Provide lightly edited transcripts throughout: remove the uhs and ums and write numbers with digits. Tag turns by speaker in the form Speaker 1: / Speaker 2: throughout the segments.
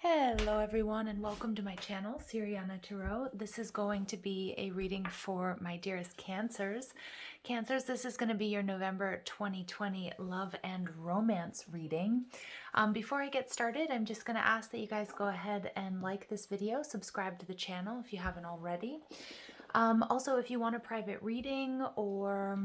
Speaker 1: Hello everyone and welcome to my channel, Siriana Tarot. This is going to be a reading for my dearest Cancers. Cancers, this is going to be your November 2020 love and romance reading. Before I get started, I'm just going to ask that you guys go ahead and like this video, subscribe to the channel if you haven't already. Also, if you want a private reading or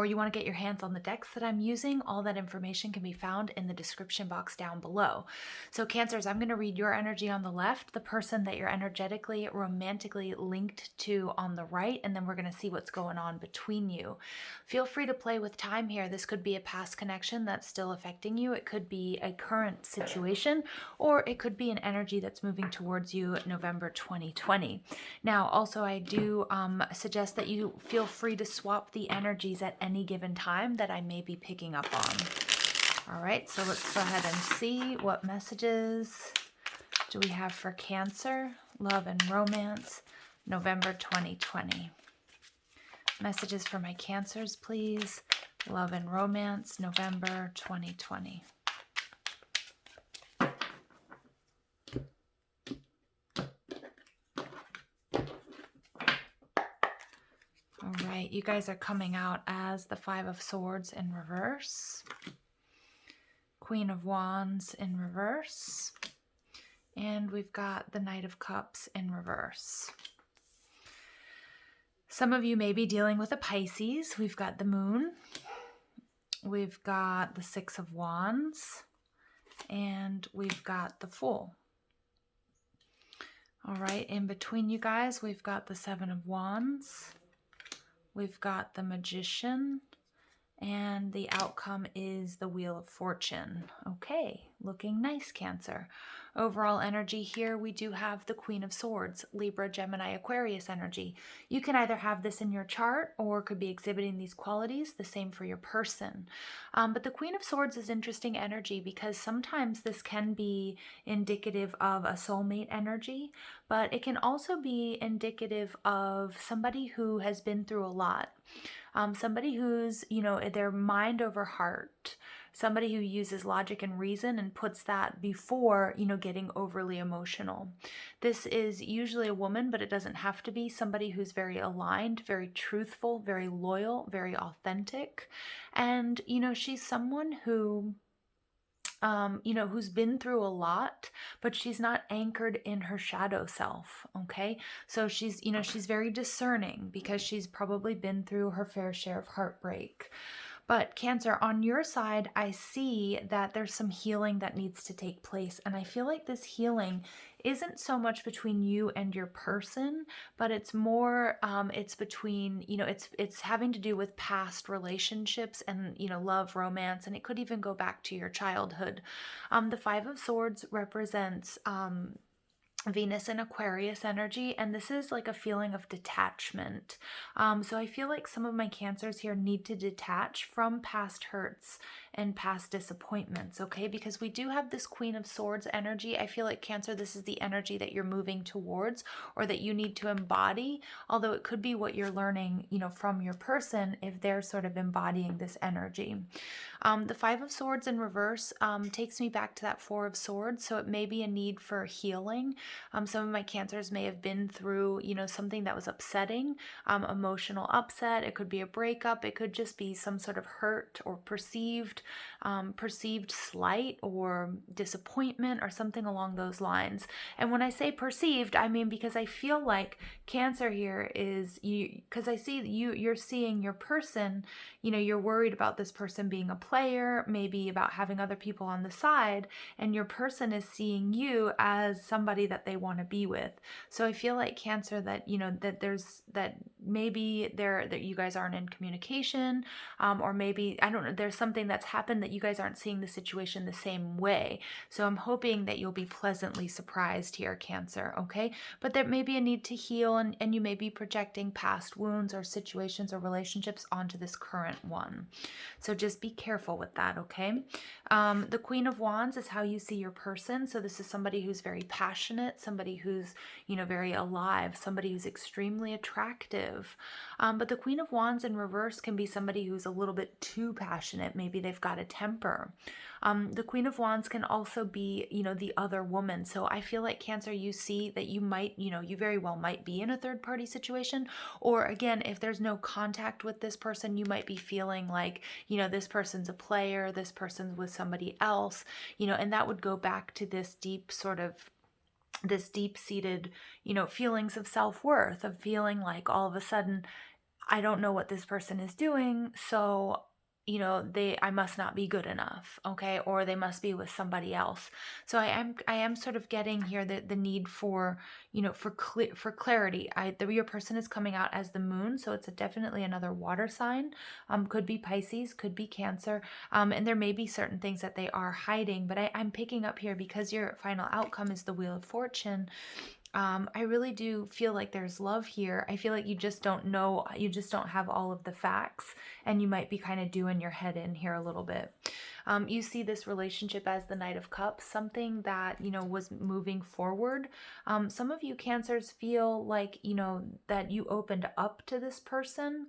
Speaker 1: you want to get your hands on the decks that I'm using, all that information can be found in the description box down below. So Cancers, I'm going to read your energy on the left, the person that you're energetically, romantically linked to on the right, and then we're going to see what's going on between you. Feel free to play with time here. This could be a past connection that's still affecting you. It could be a current situation, or it could be an energy that's moving towards you November 2020. Now, also, I do suggest that you feel free to swap the energies at any given time that I may be picking up on. All right, so let's go ahead and see what messages do we have for Cancer, love and romance, November 2020. Messages for my Cancers, please. Love and romance, November 2020. All right, you guys are coming out as the Five of Swords in reverse, Queen of Wands in reverse, and we've got the Knight of Cups in reverse. Some of you may be dealing with a Pisces. We've got the Moon, we've got the Six of Wands, and we've got the Fool. All right, in between you guys, we've got the Seven of Wands, we've got the Magician, and the outcome is the Wheel of Fortune. Okay, looking nice, Cancer. Overall energy here, we do have the Queen of Swords, Libra, Gemini, Aquarius energy. You can either have this in your chart or could be exhibiting these qualities, the same for your person. But the Queen of Swords is interesting energy because sometimes this can be indicative of a soulmate energy, but it can also be indicative of somebody who has been through a lot. Somebody who's, their mind over heart, somebody who uses logic and reason and puts that before, getting overly emotional. This is usually a woman, but it doesn't have to be. Somebody who's very aligned, very truthful, very loyal, very authentic. And, she's someone who who's been through a lot, but she's not anchored in her shadow self, okay? So she's very discerning because she's probably been through her fair share of heartbreak. But Cancer, on your side, I see that there's some healing that needs to take place. And I feel like this healing isn't so much between you and your person, but it's more, it's between, it's having to do with past relationships and, love, romance, and it could even go back to your childhood. The Five of Swords represents, Venus and Aquarius energy, and this is like a feeling of detachment. So I feel like some of my Cancers here need to detach from past hurts and past disappointments, okay? Because we do have this Queen of Swords energy. I feel like Cancer, this is the energy that you're moving towards or that you need to embody, although it could be what you're learning, from your person if they're sort of embodying this energy. The Five of Swords in reverse takes me back to that Four of Swords, so it may be a need for healing. Some of my Cancers may have been through, something that was upsetting, emotional upset. It could be a breakup. It could just be some sort of hurt or perceived slight or disappointment or something along those lines. And when I say perceived, I mean because I feel like Cancer here is you, because I see you're seeing your person, you're worried about this person being a player, maybe about having other people on the side, and your person is seeing you as somebody that they want to be with. So I feel like Cancer that, that maybe that you guys aren't in communication, or maybe, I don't know, there's something that's happened that you guys aren't seeing the situation the same way. So I'm hoping that you'll be pleasantly surprised here, Cancer, okay? But there may be a need to heal, and you may be projecting past wounds or situations or relationships onto this current one. So just be careful with that, okay? The Queen of Wands is how you see your person. So this is somebody who's very passionate, somebody who's, very alive, somebody who's extremely attractive. But the Queen of Wands in reverse can be somebody who's a little bit too passionate. Maybe they've got a temper. The Queen of Wands can also be, the other woman. So I feel like Cancer, you see that you might, you very well might be in a third party situation. Or again, if there's no contact with this person, you might be feeling like, this person's a player, this person's with somebody else, and that would go back to this deep-seated, feelings of self-worth, of feeling like all of a sudden, I don't know what this person is doing, so I must not be good enough, okay, or they must be with somebody else. So I am sort of getting here the need for for clarity. Your person is coming out as the moon, so it's definitely another water sign. Could be Pisces, could be Cancer, and there may be certain things that they are hiding. But I'm picking up here, because your final outcome is the Wheel of Fortune. I really do feel like there's love here. I feel like you just don't know, you just don't have all of the facts, and you might be kind of doing your head in here a little bit. You see this relationship as the Knight of Cups, something that, was moving forward. Some of you Cancers feel like, that you opened up to this person.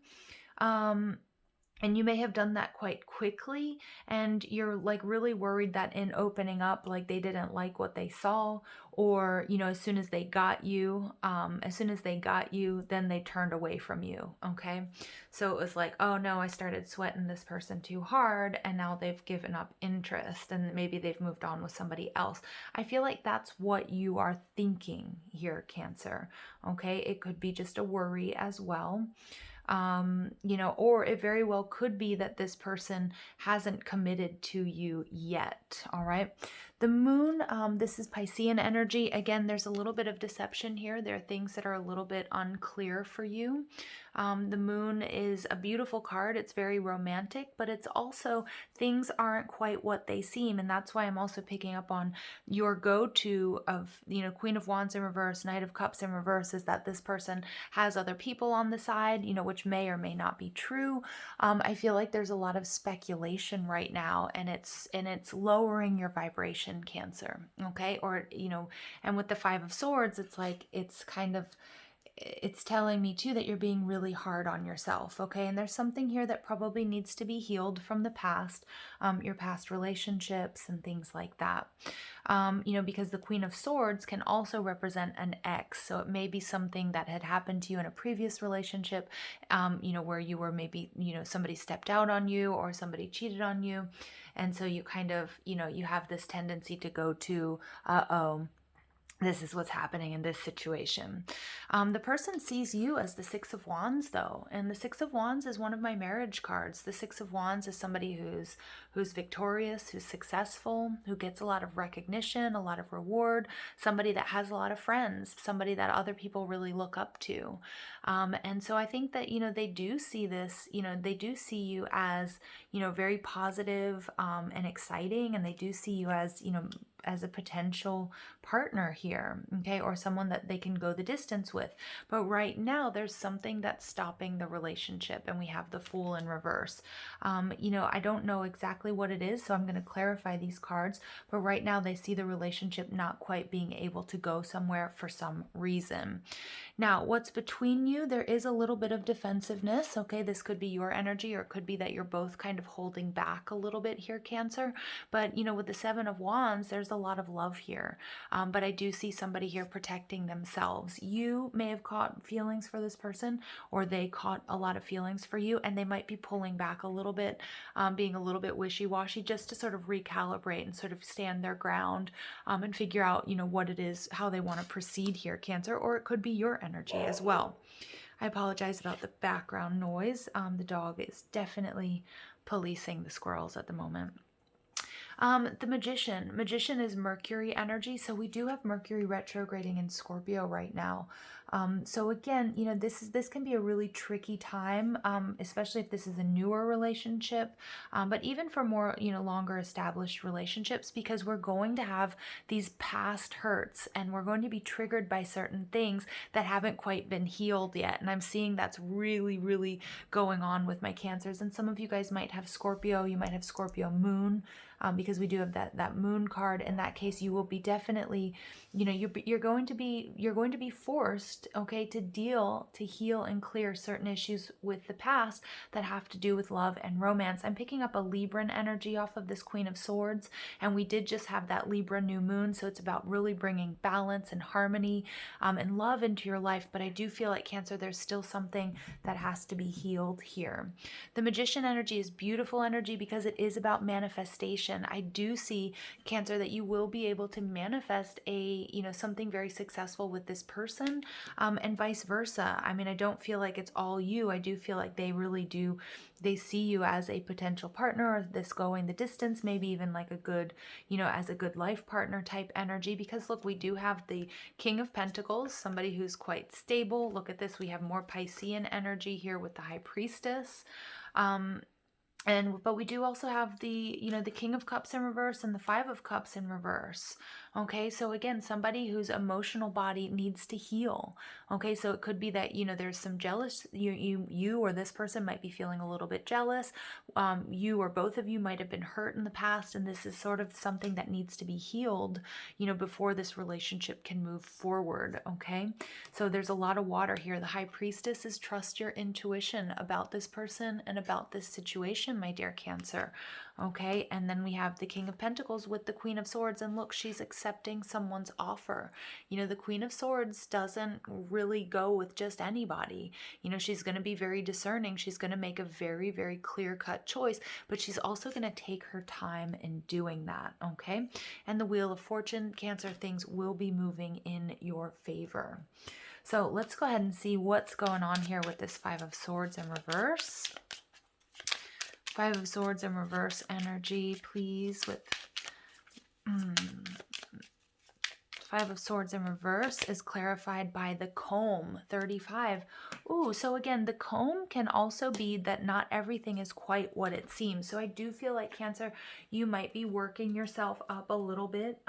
Speaker 1: And you may have done that quite quickly, and you're like really worried that in opening up, like they didn't like what they saw, or as soon as they got you, then they turned away from you. Okay, so it was like, oh no, I started sweating this person too hard, and now they've given up interest, and maybe they've moved on with somebody else. I feel like that's what you are thinking here, Cancer. Okay, it could be just a worry as well. Or it very well could be that this person hasn't committed to you yet. All right. The moon, this is Piscean energy. Again, there's a little bit of deception here. There are things that are a little bit unclear for you. The moon is a beautiful card. It's very romantic, but it's also things aren't quite what they seem. And that's why I'm also picking up on your go-to of, Queen of Wands in reverse, Knight of Cups in reverse, is that this person has other people on the side, which may or may not be true. I feel like there's a lot of speculation right now, and it's lowering your vibration, Cancer. Okay. Or, and with the Five of Swords, it's like, it's telling me too that you're being really hard on yourself. Okay. And there's something here that probably needs to be healed from the past, your past relationships and things like that. Because the Queen of Swords can also represent an ex. So it may be something that had happened to you in a previous relationship, where you were maybe, somebody stepped out on you or somebody cheated on you. And so you kind of, you have this tendency to go to, this is what's happening in this situation. The person sees you as the Six of Wands, though, and the Six of Wands is one of my marriage cards. The Six of Wands is somebody who's victorious, who's successful, who gets a lot of recognition, a lot of reward, somebody that has a lot of friends, somebody that other people really look up to. And so I think that, they do see this, they do see you as, very positive, and exciting, and they do see you as, as a potential partner here, okay, or someone that they can go the distance with. But right now, there's something that's stopping the relationship, and we have the Fool in reverse. I don't know exactly what it is, so I'm going to clarify these cards, but right now they see the relationship not quite being able to go somewhere for some reason. Now, what's between you? There is a little bit of defensiveness, okay? This could be your energy, or it could be that you're both kind of holding back a little bit here, Cancer. But, with the Seven of Wands, there's a lot of love here. But I do see somebody here protecting themselves. You may have caught feelings for this person, or they caught a lot of feelings for you, and they might be pulling back a little bit, being a little bit wishy-washy, just to sort of recalibrate and sort of stand their ground, and figure out, what it is, how they want to proceed here, Cancer. Or it could be your energy as well. I apologize about the background noise. The dog is definitely policing the squirrels at the moment. The Magician. Magician is Mercury energy. So we do have Mercury retrograding in Scorpio right now. So again, this can be a really tricky time, especially if this is a newer relationship, but even for more, longer established relationships, because we're going to have these past hurts, and we're going to be triggered by certain things that haven't quite been healed yet. And I'm seeing that's really, really going on with my Cancers. And some of you guys might have Scorpio, you might have Scorpio moon, because we do have that moon card. In that case, you will be definitely, you're going to be forced forced, okay, to heal and clear certain issues with the past that have to do with love and romance. I'm picking up a Libran energy off of this Queen of Swords, and we did just have that Libra new moon, so it's about really bringing balance and harmony and love into your life. But I do feel like, Cancer, there's still something that has to be healed here. The Magician energy is beautiful energy because it is about manifestation. I do see, Cancer, that you will be able to manifest something very successful with this person, and vice versa. I mean, I don't feel like it's all you. I do feel like they really do, they see you as a potential partner, or this going the distance, maybe even like a good, as a good life partner type energy. Because look, we do have the King of Pentacles, somebody who's quite stable. Look at this, we have more Piscean energy here with the High Priestess. But we do also have the King of Cups in reverse and the Five of Cups in reverse. Okay, so again, somebody whose emotional body needs to heal. Okay, so it could be that, there's some jealous, you or this person might be feeling a little bit jealous. You or both of you might have been hurt in the past, and this is sort of something that needs to be healed, before this relationship can move forward. Okay, so there's a lot of water here. The High Priestess is trust your intuition about this person and about this situation, my dear Cancer. Okay, and then we have the King of Pentacles with the Queen of Swords, and look, she's accepting someone's offer. The Queen of Swords doesn't really go with just anybody. She's going to be very discerning. She's going to make a very, very clear-cut choice, but she's also going to take her time in doing that. Okay, and the Wheel of Fortune, Cancer, things will be moving in your favor. So let's go ahead and see what's going on here with this Five of Swords in reverse. Five of Swords in reverse energy, please, with Five of Swords in reverse is clarified by the Comb, 35. Ooh, so again, the Comb can also be that not everything is quite what it seems. So I do feel like, Cancer, you might be working yourself up a little bit,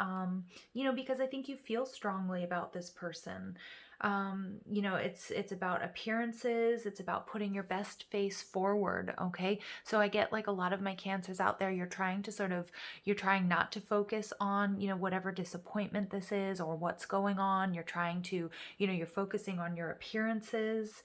Speaker 1: because I think you feel strongly about this person. It's about appearances. It's about putting your best face forward. Okay. So I get like a lot of my Cancers out there, you're trying not to focus on, whatever disappointment this is or what's going on. You're trying to, you're focusing on your appearances.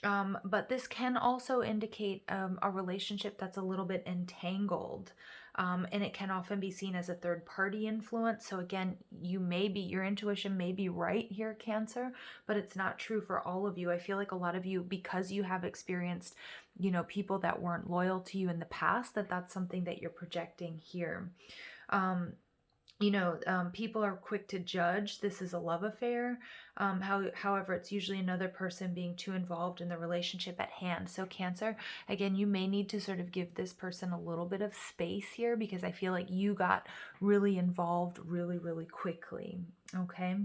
Speaker 1: But this can also indicate a relationship that's a little bit entangled. And it can often be seen as a third party influence. So again, your intuition may be right here, Cancer, but it's not true for all of you. I feel like a lot of you, because you have experienced, people that weren't loyal to you in the past, that's something that you're projecting here. People are quick to judge. This is a love affair. However, it's usually another person being too involved in the relationship at hand. So Cancer, again, you may need to sort of give this person a little bit of space here, because I feel like you got really involved really, really quickly. Okay.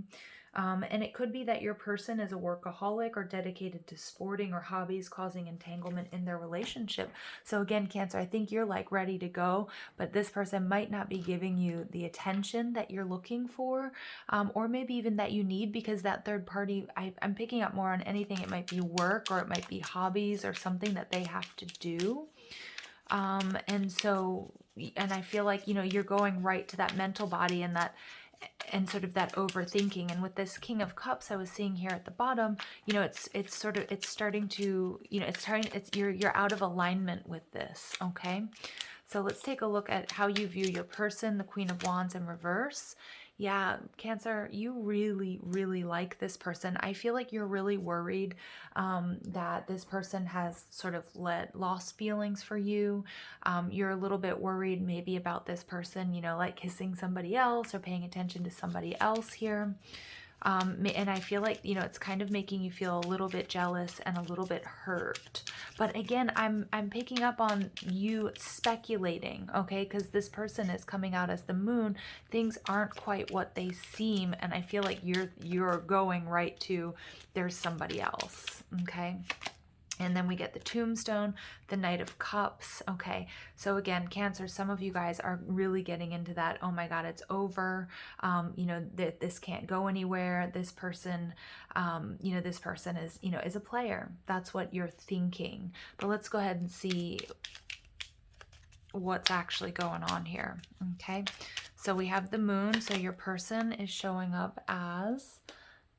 Speaker 1: And it could be that your person is a workaholic or dedicated to sporting or hobbies, causing entanglement in their relationship. So again, Cancer, I think you're like ready to go, but this person might not be giving you the attention that you're looking for, or maybe even that you need, because that third party, I'm picking up more on anything. It might be work, or it might be hobbies, or something that they have to do. And I feel like, you're going right to that mental body and sort of that overthinking. And with this King of Cups I was seeing here at the bottom, you're out of alignment with this. Okay, so let's take a look at how you view your person, the Queen of Wands in reverse. Yeah, Cancer, you really, really like this person. I feel like you're really worried that this person has sort of lost feelings for you. You're a little bit worried maybe about this person, like kissing somebody else or paying attention to somebody else here. And I feel like, it's kind of making you feel a little bit jealous and a little bit hurt. But again, I'm picking up on you speculating, okay? Because this person is coming out as the Moon. Things aren't quite what they seem, and I feel like you're going right to there's somebody else, okay? And then we get the Tombstone, the Knight of Cups. Okay, so again, Cancer, some of you guys are really getting into that, oh my God, it's over. This can't go anywhere. This person, this person is a player. That's what you're thinking. But let's go ahead and see what's actually going on here. Okay, so we have the Moon. So your person is showing up as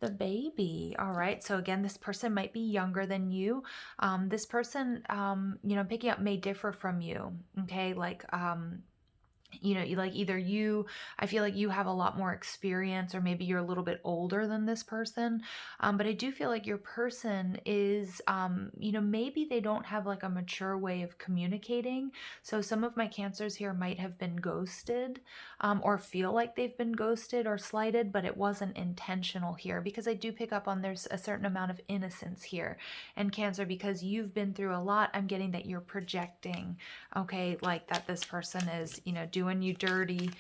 Speaker 1: The baby. All right. So again, this person might be younger than you. This person, picking up may differ from you. Okay. Like either I feel like you have a lot more experience, or maybe you're a little bit older than this person. But I do feel like your person is, maybe they don't have like a mature way of communicating. So some of my cancers here might have been ghosted, or feel like they've been ghosted or slighted, but it wasn't intentional here, because I do pick up on there's a certain amount of innocence here. And Cancer, because you've been through a lot, I'm getting that you're projecting, okay, like that this person is, doing you dirty,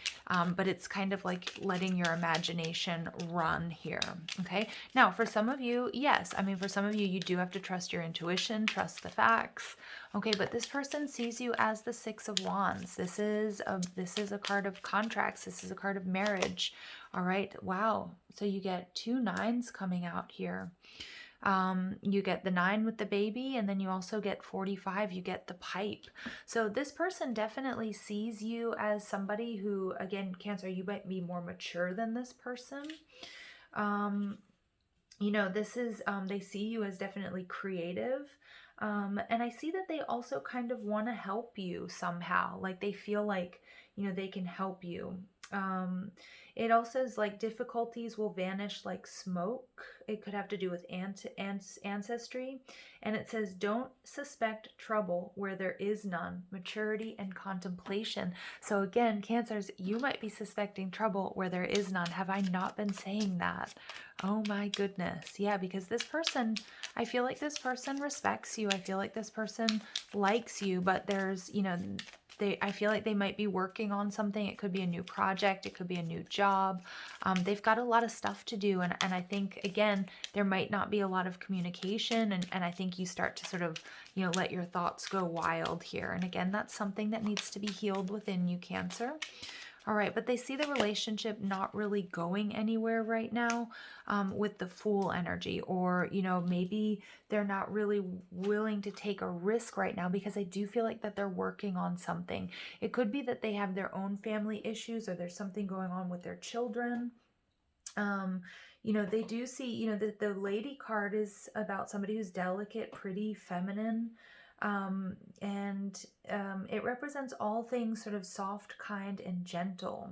Speaker 1: but it's kind of like letting your imagination run here, okay? Now, for some of you, yes, I mean, for some of you, you do have to trust your intuition, trust the facts, okay? But this person sees you as the Six of Wands. This is a card of contracts. This is a card of marriage, all right? Wow. So you get 2 nines coming out here. You get the 9 with the baby, and then you also get 45, you get the pipe. So this person definitely sees you as somebody who, again, Cancer, you might be more mature than this person. This is, they see you as definitely creative. And I see that they also kind of want to help you somehow. Like they feel like, they can help you. It also is like difficulties will vanish like smoke. It could have to do with ancestry. And it says, don't suspect trouble where there is none, maturity and contemplation. So again, Cancers, you might be suspecting trouble where there is none. Have I not been saying that? Oh my goodness. Yeah, because this person, I feel like this person respects you. I feel like this person likes you, but there's, I feel like they might be working on something. It could be a new project. It could be a new job. They've got a lot of stuff to do. And I think, again, there might not be a lot of communication. And I think you start to sort of, let your thoughts go wild here. And again, that's something that needs to be healed within you, Cancer. All right, but they see the relationship not really going anywhere right now, with the Fool energy, or, maybe they're not really willing to take a risk right now, because I do feel like that they're working on something. It could be that they have their own family issues, or there's something going on with their children. They do see, the Lady card is about somebody who's delicate, pretty, feminine. It represents all things sort of soft, kind, and gentle.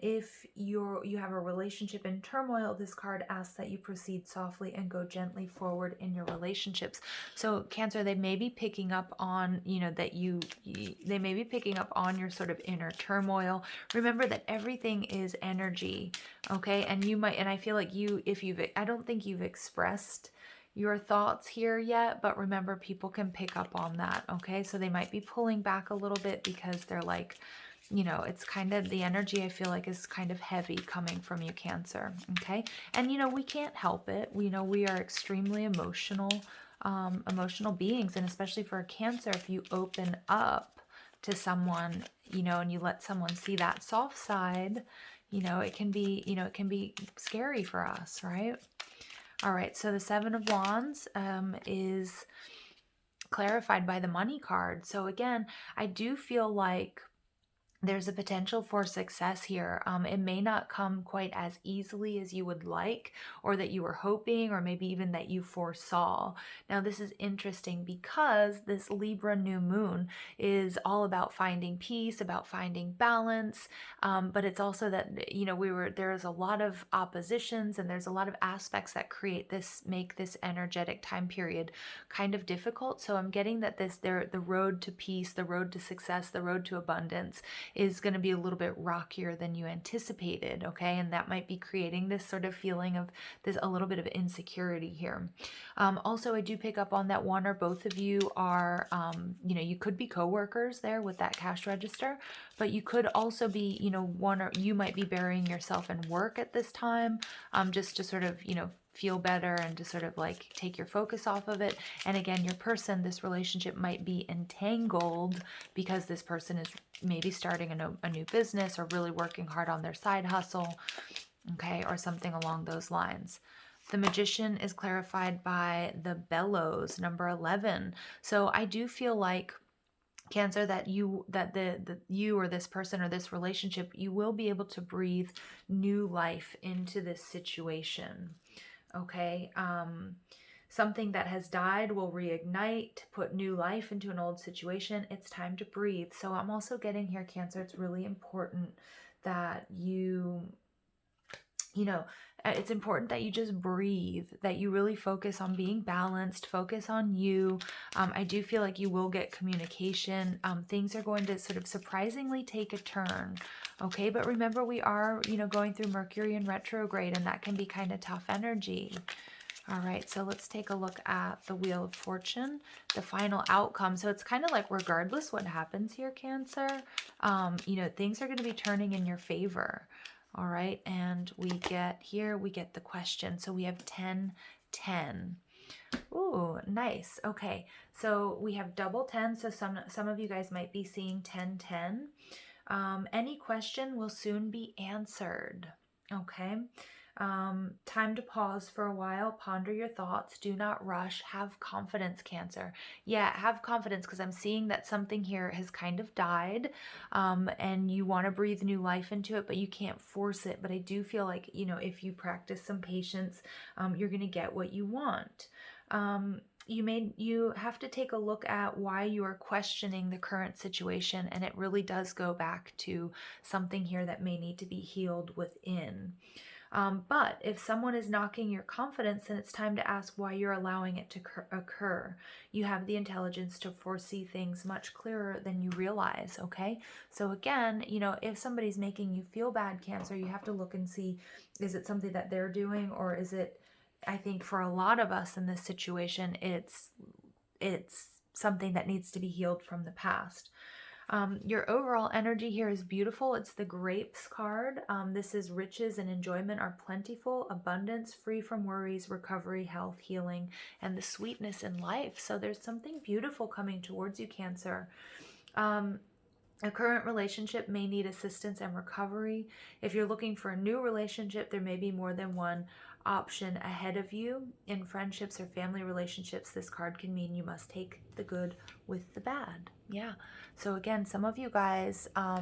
Speaker 1: If you have a relationship in turmoil, this card asks that you proceed softly and go gently forward in your relationships. So Cancer, they may be picking up on, they may be picking up on your sort of inner turmoil. Remember that everything is energy, okay? And I feel like I don't think you've expressed your thoughts here yet, but remember, people can pick up on that, okay? So they might be pulling back a little bit, because they're like, it's kind of, the energy I feel like is kind of heavy coming from you, Cancer, okay? And, we can't help it. We are extremely emotional beings, and especially for a Cancer, if you open up to someone, and you let someone see that soft side, it can be scary for us, right? All right, so the 7 of Wands is clarified by the Money card. So again, I do feel like there's a potential for success here. It may not come quite as easily as you would like, or that you were hoping, or maybe even that you foresaw. Now, this is interesting because this Libra new moon is all about finding peace, about finding balance. But it's also that, there's a lot of oppositions, and there's a lot of aspects that make this energetic time period kind of difficult. So I'm getting that the road to peace, the road to success, the road to abundance is going to be a little bit rockier than you anticipated, okay? And that might be creating this sort of feeling of a little bit of insecurity here. Also, I do pick up on that one or both of you are, you could be coworkers there with that cash register, but you could also be, you might be burying yourself in work at this time, just to sort of, feel better, and to sort of like take your focus off of it. And again, your person, this relationship might be entangled because this person is maybe starting a new business, or really working hard on their side hustle, okay, or something along those lines. The Magician is clarified by the Bellows, number 11. So I do feel like Cancer, that you or this person or this relationship, you will be able to breathe new life into this situation. Okay. Something that has died will reignite, put new life into an old situation. It's time to breathe. So I'm also getting here, Cancer, it's really important that it's important that you just breathe, that you really focus on being balanced, focus on you. I do feel like you will get communication. Things are going to sort of surprisingly take a turn. Okay, but remember, we are, going through Mercury in retrograde, and that can be kind of tough energy. All right, so let's take a look at the Wheel of Fortune, the final outcome. So it's kind of like regardless what happens here, Cancer, things are going to be turning in your favor. All right, and we get the question. So we have 10, 10. Ooh, nice. Okay, so we have double 10. So some of you guys might be seeing 10, 10. Any question will soon be answered. Okay. Time to pause for a while, ponder your thoughts, do not rush, have confidence, Cancer. Yeah, have confidence, because I'm seeing that something here has kind of died, and you want to breathe new life into it, but you can't force it. But I do feel like, if you practice some patience, you're going to get what you want. You have to take a look at why you are questioning the current situation, and it really does go back to something here that may need to be healed within. But if someone is knocking your confidence, then it's time to ask why you're allowing it to occur. You have the intelligence to foresee things much clearer than you realize, okay? So again, if somebody's making you feel bad, Cancer, you have to look and see, is it something that they're doing, or is it, I think for a lot of us in this situation, it's something that needs to be healed from the past. Your overall energy here is beautiful. It's the Grapes card. This is riches and enjoyment are plentiful, abundance, free from worries, recovery, health, healing, and the sweetness in life. So there's something beautiful coming towards you, Cancer. A current relationship may need assistance and recovery. If you're looking for a new relationship, there may be more than one option ahead of you. In friendships or family relationships, this card can mean you must take the good with the bad. Yeah. So again, some of you guys, I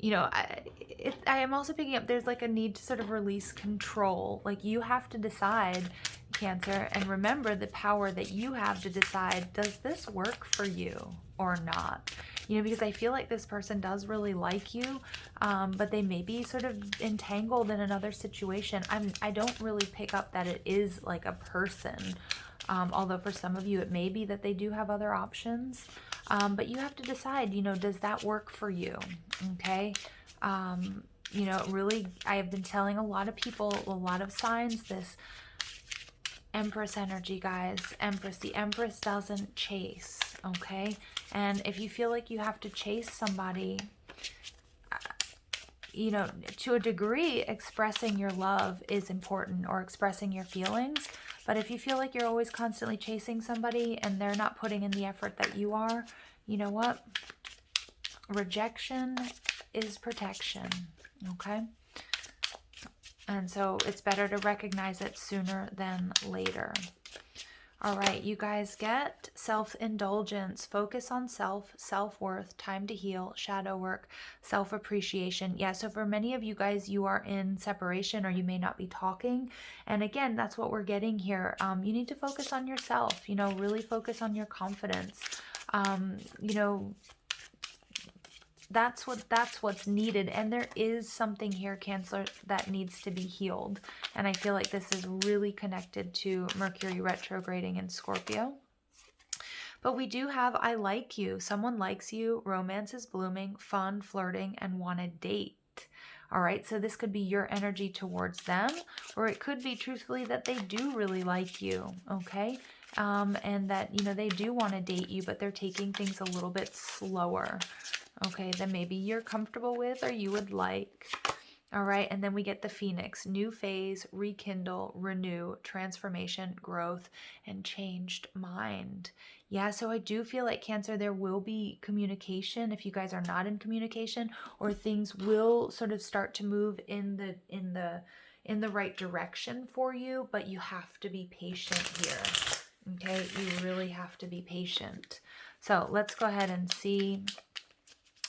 Speaker 1: am also picking up, there's like a need to sort of release control. Like you have to decide, Cancer, and remember the power that you have to decide, does this work for you or not? Because I feel like this person does really like you, but they may be sort of entangled in another situation. I don't really pick up that it is like a person, although for some of you it may be that they do have other options. But you have to decide, does that work for you? Okay. Really, I have been telling a lot of people, a lot of signs, this Empress energy, guys. Empress. The Empress doesn't chase, okay? And if you feel like you have to chase somebody, to a degree, expressing your love is important, or expressing your feelings. But if you feel like you're always constantly chasing somebody and they're not putting in the effort that you are, you know what? Rejection is protection, okay? And so it's better to recognize it sooner than later. All right, you guys get self-indulgence, focus on self, self-worth, time to heal, shadow work, self-appreciation. Yeah, so for many of you guys, you are in separation, or you may not be talking. And again, that's what we're getting here. You need to focus on yourself, really focus on your confidence. That's what's needed, and there is something here, Cancer, that needs to be healed. And I feel like this is really connected to Mercury retrograding in Scorpio. But we do have I like you. Someone likes you, romance is blooming, fun, flirting, and want to date. All right, so this could be your energy towards them, or it could be truthfully that they do really like you, okay? And that, they do want to date you, but they're taking things a little bit slower, okay, than maybe you're comfortable with or you would like. All right, and then we get the Phoenix, new phase, rekindle, renew, transformation, growth, and changed mind. Yeah, so I do feel like, Cancer, there will be communication if you guys are not in communication, or things will sort of start to move in the right direction for you, but you have to be patient here. Okay, you really have to be patient. So let's go ahead and see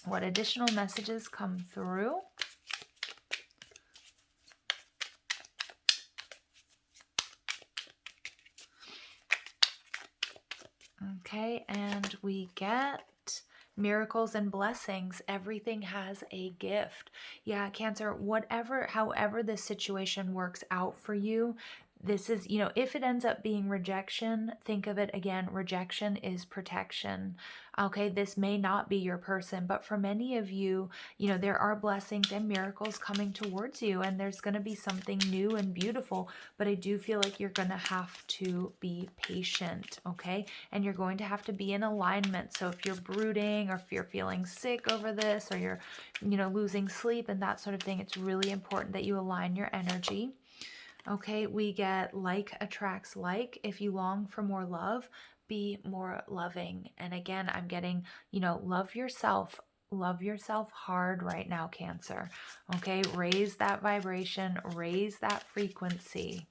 Speaker 1: what additional messages come through. Okay, and we get miracles and blessings. Everything has a gift. Yeah, Cancer, however this situation works out for you, this is, if it ends up being rejection, think of it again, rejection is protection. Okay, this may not be your person, but for many of you, there are blessings and miracles coming towards you, and there's going to be something new and beautiful, but I do feel like you're going to have to be patient, okay? And you're going to have to be in alignment. So if you're brooding, or if you're feeling sick over this, or you're, losing sleep and that sort of thing, it's really important that you align your energy. Okay, we get like attracts like. If you long for more love, be more loving. And again, I'm getting, love yourself. Love yourself hard right now, Cancer. Okay, raise that vibration, raise that frequency.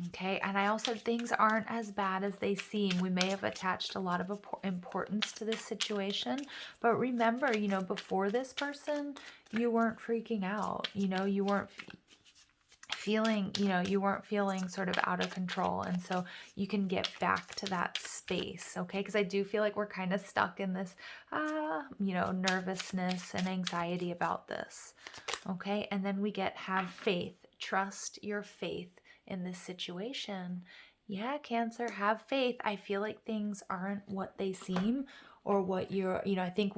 Speaker 1: Okay, and I also, things aren't as bad as they seem. We may have attached a lot of importance to this situation, but remember, before this person, you weren't freaking out. You weren't feeling sort of out of control, and so you can get back to that space, okay? Because I do feel like we're kind of stuck in this nervousness and anxiety about this, okay? And then we get have faith. Trust your faith in this situation. Yeah, Cancer, have faith. I feel like things aren't what they seem, or what you're, I think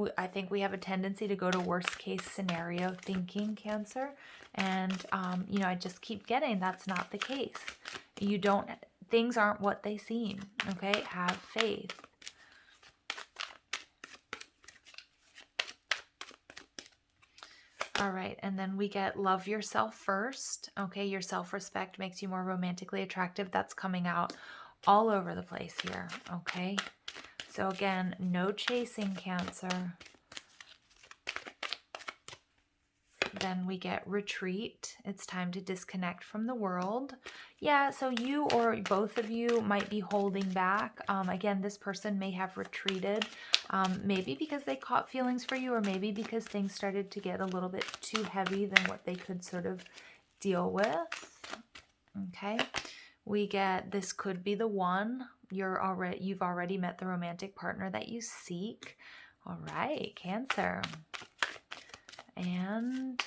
Speaker 1: we have a tendency to go to worst case scenario thinking, Cancer. And, I just keep getting that's not the case. Things aren't what they seem, okay? Have faith. All right, and then we get love yourself first, okay? Your self-respect makes you more romantically attractive. That's coming out all over the place here, okay? So again, no chasing, Cancer. Then we get retreat. It's time to disconnect from the world. Yeah, so you or both of you might be holding back. Again, this person may have retreated, maybe because they caught feelings for you, or maybe because things started to get a little bit too heavy than what they could sort of deal with. Okay, we get this could be the one. You've already met the romantic partner that you seek. All right, Cancer. And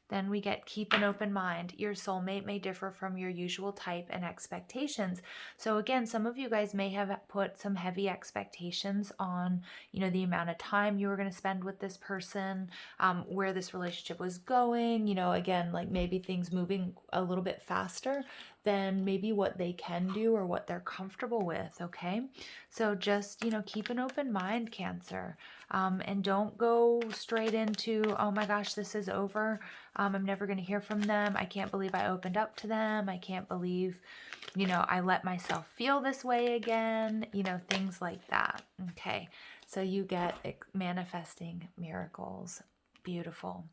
Speaker 1: then we get keep an open mind. Your soulmate may differ from your usual type and expectations. So again, some of you guys may have put some heavy expectations on, the amount of time you were going to spend with this person, where this relationship was going, again, like maybe things moving a little bit faster than maybe what they can do or what they're comfortable with, okay? So just, keep an open mind, Cancer, and don't go straight into, oh my gosh, this is over. I'm never going to hear from them. I can't believe I opened up to them. I can't believe, I let myself feel this way again, things like that, okay? So you get manifesting miracles. Beautiful.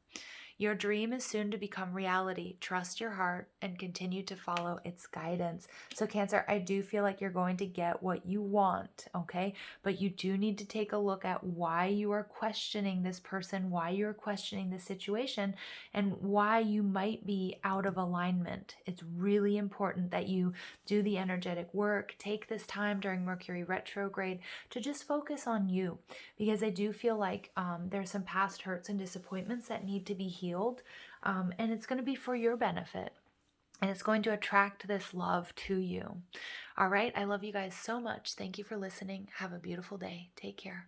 Speaker 1: Your dream is soon to become reality. Trust your heart and continue to follow its guidance. So Cancer, I do feel like you're going to get what you want, okay? But you do need to take a look at why you are questioning this person, why you're questioning the situation, and why you might be out of alignment. It's really important that you do the energetic work, take this time during Mercury retrograde to just focus on you, because I do feel like there's some past hurts and disappointments that need to be healed. And it's going to be for your benefit, and it's going to attract this love to you. All right, I love you guys so much. Thank you for listening. Have a beautiful day. Take care.